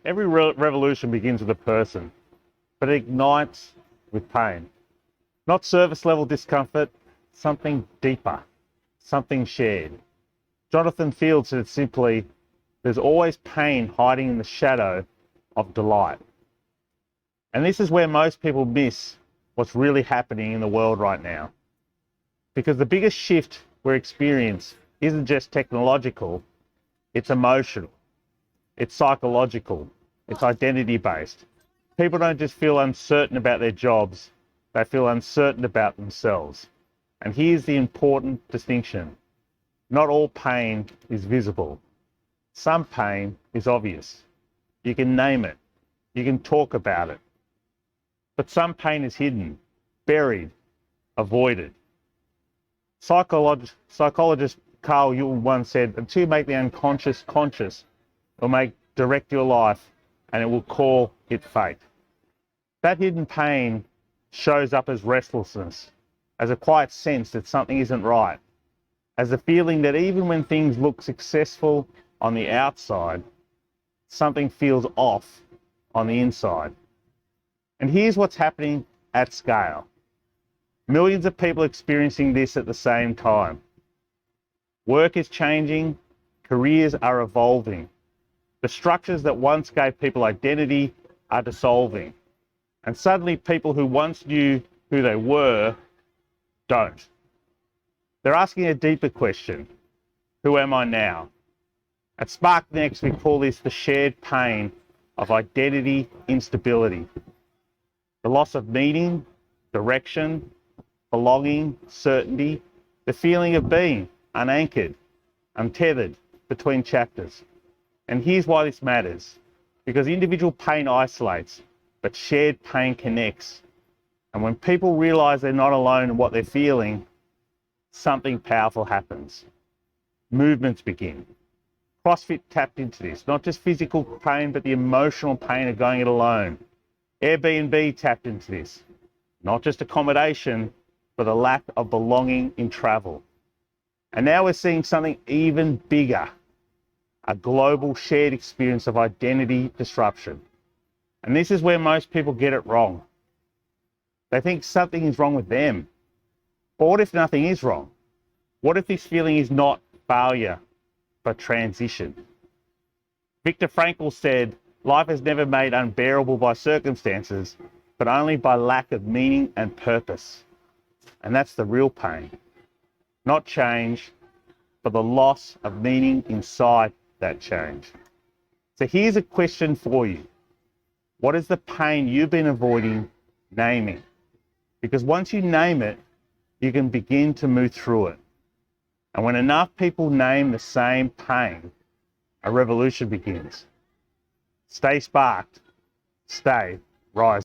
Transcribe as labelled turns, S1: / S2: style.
S1: Every revolution begins with a person, but it ignites with pain. Not surface level discomfort, something deeper, something shared. Jonathan Field said it simply, there's always pain hiding in the shadow of delight. And this is where most people miss what's really happening in the world right now. Because the biggest shift we're experiencing isn't just technological, it's emotional, it's psychological, it's identity-based. People don't just feel uncertain about their jobs, they feel uncertain about themselves. And here's the important distinction. Not all pain is visible. Some pain is obvious. You can name it. You can talk about it. But some pain is hidden, buried, avoided. Psychologist Carl Jung once said, until you make the unconscious conscious, it will direct your life and it will call it fate. That hidden pain shows up as restlessness, as a quiet sense that something isn't right, as a feeling that even when things look successful on the outside, something feels off on the inside. And here's what's happening at scale. Millions of people experiencing this at the same time. Work is changing, careers are evolving. The structures that once gave people identity are dissolving. And suddenly people who once knew who they were don't. They're asking a deeper question. Who am I now? At Spark Next, we call this the shared pain of identity instability. The loss of meaning, direction, belonging, certainty, the feeling of being unanchored, untethered between chapters. And here's why this matters. Because individual pain isolates, but shared pain connects. And when people realize they're not alone in what they're feeling, something powerful happens. Movements begin. CrossFit tapped into this, not just physical pain, but the emotional pain of going it alone. Airbnb tapped into this, not just accommodation, but a lack of belonging in travel. And now we're seeing something even bigger, a global shared experience of identity disruption. And this is where most people get it wrong. They think something is wrong with them. But what if nothing is wrong? What if this feeling is not failure, but transition? Viktor Frankl said, life is never made unbearable by circumstances, but only by lack of meaning and purpose. And that's the real pain. Not change, but the loss of meaning inside that change. So here's a question for you. What is the pain you've been avoiding naming? Because once you name it, you can begin to move through it. And when enough people name the same pain, a revolution begins. Stay sparked, stay rising.